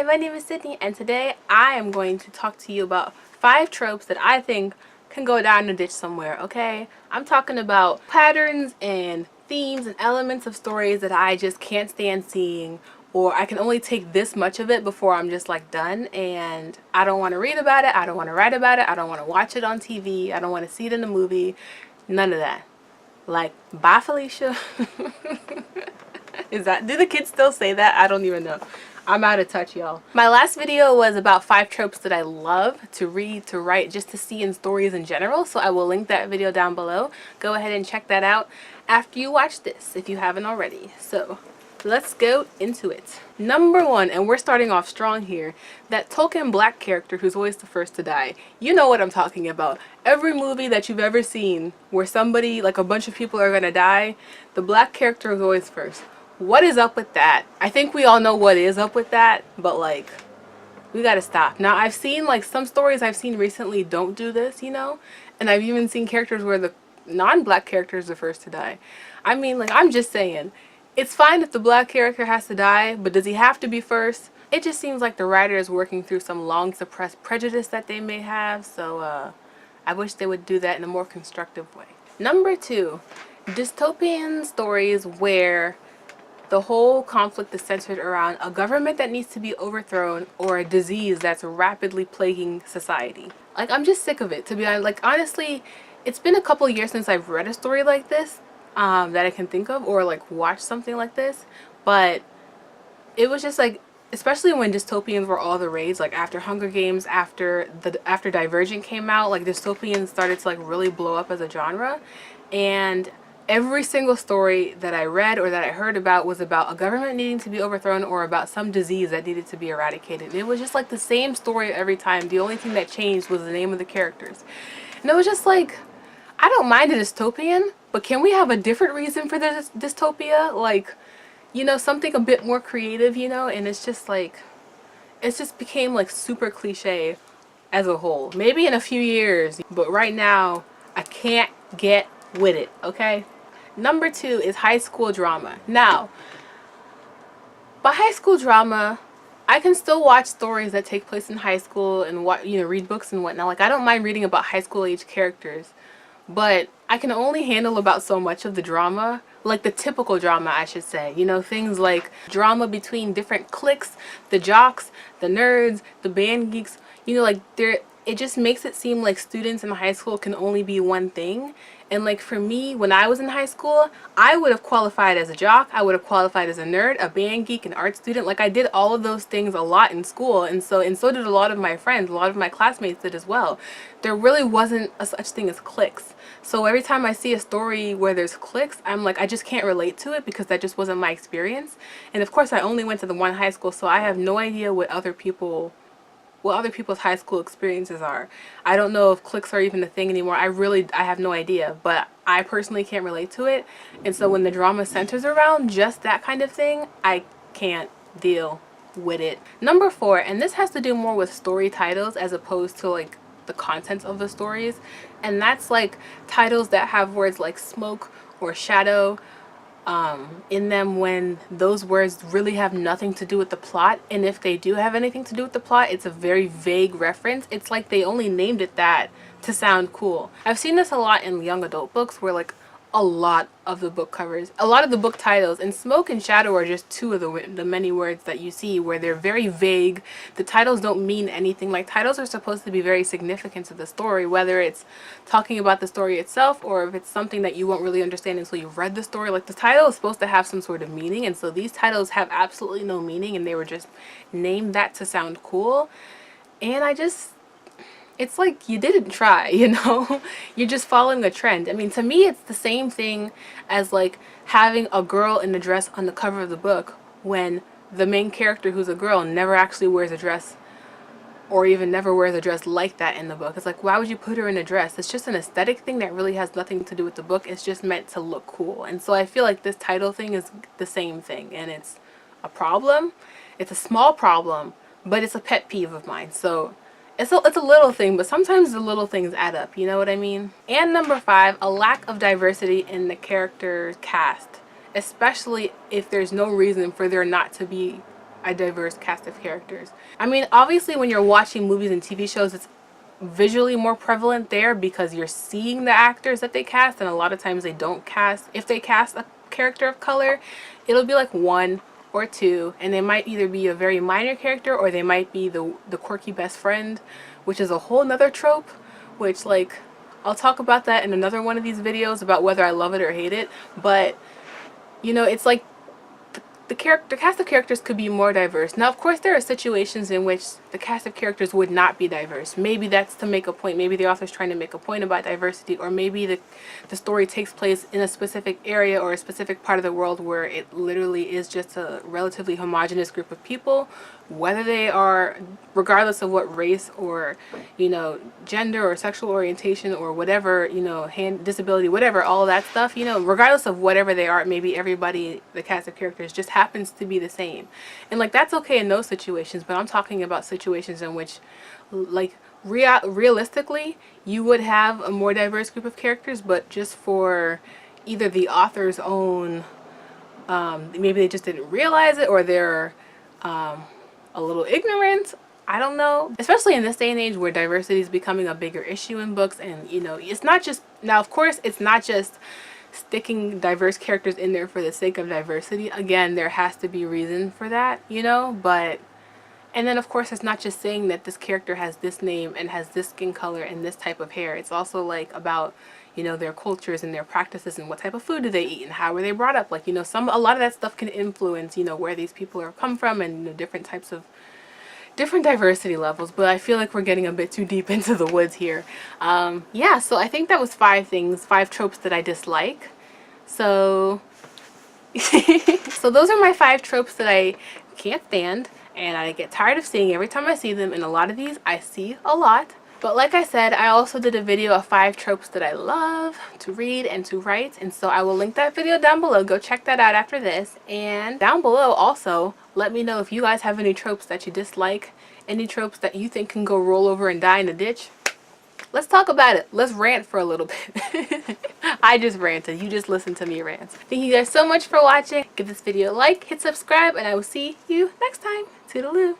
Hi, my name is Sydney, and today I am going to talk to you about 5 tropes that I think can go down the ditch somewhere, okay? I'm talking about patterns and themes and elements of stories that I just can't stand seeing, or I can only take this much of it before I'm just like done, and I don't want to read about it, I don't want to write about it, I don't want to watch it on TV, I don't want to see it in a movie, none of that. Like, bye Felicia. Do the kids still say that? I don't even know. I'm out of touch, y'all. My last video was about 5 tropes that I love to read, to write, just to see in stories in general. So I will link that video down below. Go ahead and check that out after you watch this, if you haven't already. So let's go into it. Number 1, and we're starting off strong here, that token black character who's always the first to die. You know what I'm talking about. Every movie that you've ever seen where somebody, like a bunch of people are gonna die, the black character is always first. What is up with that? I think we all know what is up with that, but like, we gotta stop. Now, I've seen like some stories I've seen recently don't do this, you know? And I've even seen characters where the non-black character is the first to die. I mean, like, I'm just saying, it's fine if the black character has to die, but does he have to be first? It just seems like the writer is working through some long suppressed prejudice that they may have, so I wish they would do that in a more constructive way. Number 2, dystopian stories where the whole conflict is centered around a government that needs to be overthrown or a disease that's rapidly plaguing society. Like, I'm just sick of it, to be honest. Like, honestly, it's been a couple years since I've read a story like this that I can think of, or like watched something like this, but it was just like, especially when dystopians were all the rage, like after Hunger Games, after Divergent came out, like dystopians started to like really blow up as a genre, and every single story that I read or that I heard about was about a government needing to be overthrown or about some disease that needed to be eradicated. And it was just like the same story every time. The only thing that changed was the name of the characters. And it was just like, I don't mind a dystopian, but can we have a different reason for this dystopia? Like, you know, something a bit more creative, you know? And it's just like, it just became like super cliche as a whole. Maybe in a few years, but right now, I can't get with it, okay? Number 2 is high school drama. Now, by high school drama, I can still watch stories that take place in high school and read books and whatnot. Like, I don't mind reading about high school age characters, but I can only handle about so much of the drama, like the typical drama, I should say. You know, things like drama between different cliques, the jocks, the nerds, the band geeks. You know, like it just makes it seem like students in high school can only be one thing. And like for me, when I was in high school, I would have qualified as a jock, I would have qualified as a nerd, a band geek, an art student. Like, I did all of those things a lot in school, and so did a lot of my friends, a lot of my classmates did as well. There really wasn't a such thing as cliques. So every time I see a story where there's cliques, I'm like, I just can't relate to it because that just wasn't my experience. And of course, I only went to the one high school, so I have no idea what other people's high school experiences are. I don't know if cliques are even a thing anymore. I have no idea, but I personally can't relate to it. And so when the drama centers around just that kind of thing, I can't deal with it. Number 4, and this has to do more with story titles as opposed to like the contents of the stories, and that's like titles that have words like smoke or shadow in them when those words really have nothing to do with the plot, and if they do have anything to do with the plot, it's a very vague reference. It's like they only named it that to sound cool. I've seen this a lot in young adult books where like a lot of the book covers, a lot of the book titles, and smoke and shadow are just 2 of the many words that you see where they're very vague. The titles don't mean anything. Like, titles are supposed to be very significant to the story, whether it's talking about the story itself or if it's something that you won't really understand until you've read the story. Like, the title is supposed to have some sort of meaning, and so these titles have absolutely no meaning, and they were just named that to sound cool. And it's like you didn't try, you know? You're just following a trend. I mean, to me, it's the same thing as like having a girl in a dress on the cover of the book when the main character, who's a girl, never actually wears a dress, or even never wears a dress like that in the book. It's like, why would you put her in a dress? It's just an aesthetic thing that really has nothing to do with the book. It's just meant to look cool. And so I feel like this title thing is the same thing, and it's a problem. It's a small problem, but it's a pet peeve of mine. So it's a little thing, but sometimes the little things add up, you know what I mean? And number 5, a lack of diversity in the character cast, especially if there's no reason for there not to be a diverse cast of characters. I mean, obviously when you're watching movies and TV shows, it's visually more prevalent there because you're seeing the actors that they cast, and a lot of times they don't cast. If they cast a character of color, it'll be like one or two, and they might either be a very minor character or they might be the quirky best friend, which is a whole nother trope, which, like, I'll talk about that in another one of these videos about whether I love it or hate it. But you know, it's like the cast of characters could be more diverse. Now, of course, there are situations in which the cast of characters would not be diverse. Maybe that's to make a point. Maybe the author's trying to make a point about diversity, or maybe the story takes place in a specific area or a specific part of the world where it literally is just a relatively homogenous group of people, whether they are, regardless of what race or, you know, gender or sexual orientation or whatever, you know, disability, whatever, all that stuff, you know, regardless of whatever they are, maybe everybody, the cast of characters, just happens to be the same. And like, that's okay in those situations, but I'm talking about situations in which, like, realistically, you would have a more diverse group of characters, but just for either the author's own, maybe they just didn't realize it, or they're a little ignorant. I don't know. Especially in this day and age where diversity is becoming a bigger issue in books, and you know, it's not just, now of course it's not just sticking diverse characters in there for the sake of diversity. Again, there has to be reason for that, you know, but, and then of course it's not just saying that this character has this name and has this skin color and this type of hair. It's also like about, you know, their cultures and their practices and what type of food do they eat and how were they brought up. Like, you know, a lot of that stuff can influence, you know, where these people are come from, and, you know, different types of different diversity levels. But I feel like we're getting a bit too deep into the woods here. Yeah, so I think that was 5 tropes that I dislike. So so those are my 5 tropes that I can't stand and I get tired of seeing every time I see them, and a lot of these I see a lot. But like I said, I also did a video of 5 tropes that I love to read and to write, and so I will link that video down below. Go check that out after this. And down below also, let me know if you guys have any tropes that you dislike, any tropes that you think can go roll over and die in a ditch. Let's talk about it. Let's rant for a little bit. I just ranted. You just listened to me rant. Thank you guys so much for watching. Give this video a like, hit subscribe, and I will see you next time. Toodaloo.